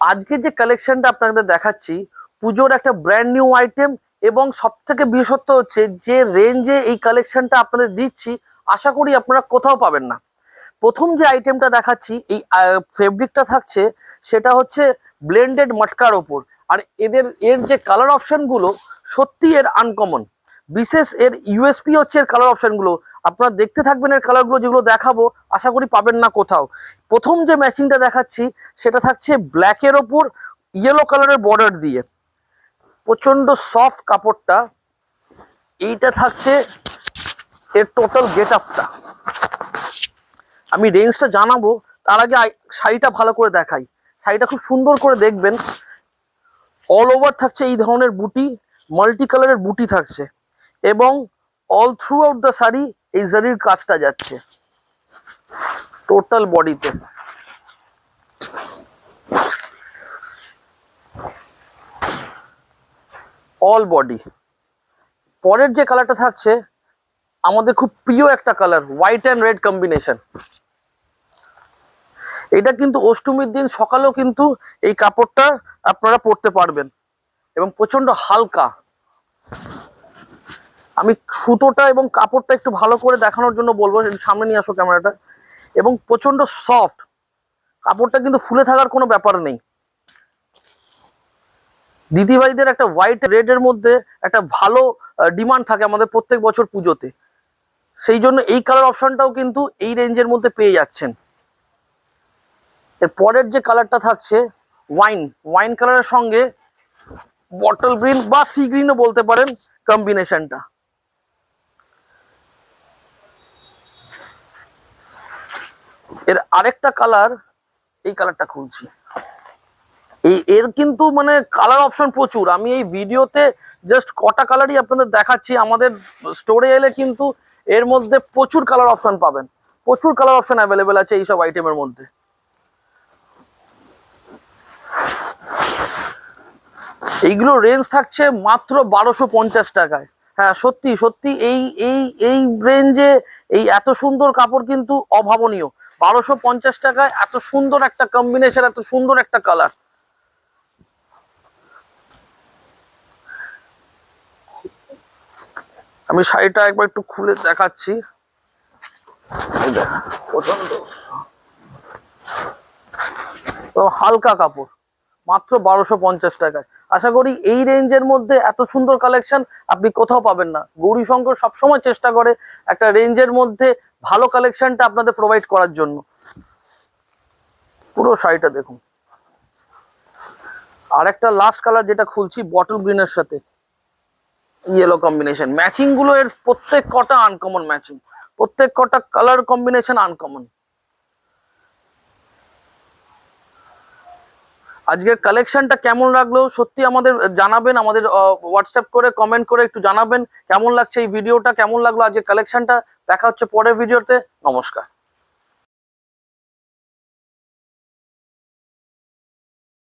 আজকে যে কালেকশনটা আপনাদের দেখাচ্ছি পুজোর একটা ব্র্যান্ড নিউ আইটেম, এবং সব থেকে বিশেষত্ব হচ্ছে যে রেঞ্জে এই কালেকশনটা আপনাদের দিচ্ছি আশা করি আপনারা কোথাও পাবেন না। প্রথম যে আইটেমটা দেখাচ্ছি এই ফেব্রিকটা থাকছে সেটা হচ্ছে ব্লেন্ডেড মটকার ওপর। আর এর যে কালার অপশনগুলো সত্যি এর আনকমন। বিশেষ এর ইউএসপি হচ্ছে এর কালার অপশনগুলো। আপনারা দেখতে থাকবেন এর কালারগুলো, যেগুলো দেখাবো আশা করি পাবেন না কোথাও। প্রথম যে ম্যাচিংটা দেখাচ্ছি সেটা থাকছে ব্ল্যাকের ওপর ইয়েলো কালারের বর্ডার দিয়ে, প্রচন্ড সফট কাপড়টা। এইটা থাকছে এর টোটাল গেট আপটা। আমি রেঞ্জটা জানাবো তার আগে শাড়িটা ভালো করে দেখাই। শাড়িটা খুব সুন্দর করে দেখবেন, অল ওভার থাকছে এই ধরনের বুটি, মাল্টি কালারের বুটি থাকছে, এবং all through out the sari এই জারির কাজটা যাচ্ছে টোটাল বডিতে। All body. পরের যে কালারটা থাকছে আমাদের খুব প্রিয় একটা colour, white and red combination. এটা কিন্তু অষ্টমীর দিন সকালেও কিন্তু এই কাপড়টা আপনারা পরতে পারবেন, এবং প্রচন্ড হালকা। আমি সুতোটা এবং কাপড়টা একটু ভালো করে দেখানোর জন্য বলবো, সামনে নিয়ে আসো ক্যামেরাটা। এবং প্রচন্ড সফট কাপড়টা, কিন্তু ফুলে থাকার কোনো ব্যাপার নেই। দিদিভাইদের একটা হোয়াইট রেড এর মধ্যে একটা ভালো ডিমান্ড থাকে আমাদের প্রত্যেক বছর পুজোতে, সেই জন্য এই কালার অপশনটাও কিন্তু এই রেঞ্জের মধ্যে পেয়ে যাচ্ছেন। এর পরের যে কালারটা থাকছে ওয়াইন কালারের সঙ্গে বটল গ্রিন বা সি গ্রিনও বলতে পারেন কম্বিনেশনটা। এর আরেকটা কালার, এই কালারটা খুলছি। এর কিন্তু মানে কালার অপশন প্রচুর। আমি এই ভিডিওতে জাস্ট কটা কালারই আপনাদের দেখাচ্ছি। আমাদের স্টোরে এলে কিন্তু এর মধ্যে প্রচুর কালার অপশন পাবেন, প্রচুর কালার অপশন অ্যাভেলেবেল আছে এইসব আইটেমের মধ্যে। এইগুলো রেঞ্জ থাকছে মাত্র 1250 টাকায়। হ্যাঁ, সত্যি সত্যি এই এই এই রেঞ্জে এই এত সুন্দর কাপড় কিন্তু অভাবনীয়। 1250 টাকায় এত সুন্দর একটা কম্বিনেশন, এত সুন্দর একটা কালার। আমি শাড়িটা একবার একটু খুলে দেখাচ্ছি। হালকা কাপড়, মাত্র 1250 টাকায়। আশা করি এই রেঞ্জের মধ্যে এত সুন্দর কালেকশন আপনি কোথাও পাবেন না। গৌরীশঙ্কর সবসময় চেষ্টা করে একটা রেঞ্জের মধ্যে ভালো কালেকশনটা আপনাদের প্রোভাইড করার জন্য। পুরো শাড়িটা দেখুন। আর একটা লাস্ট কালার যেটা খুলছি বটল গ্রিনের সাথে ইয়েলো কম্বিনেশন। ম্যাচিং গুলো এর প্রত্যেক কটা আনকমন ম্যাচিং, প্রত্যেক কটা কালার কম্বিনেশন আনকমন। আজকের কালেকশনটা কেমন লাগলো সত্যি আমাদের জানাবেন, আমাদের হোয়াটসঅ্যাপ করে কমেন্ট করে একটু জানাবেন কেমন লাগছে এই ভিডিওটা, কেমন লাগলো আজকের কালেকশনটা। দেখা হচ্ছে পরের ভিডিওতে। নমস্কার।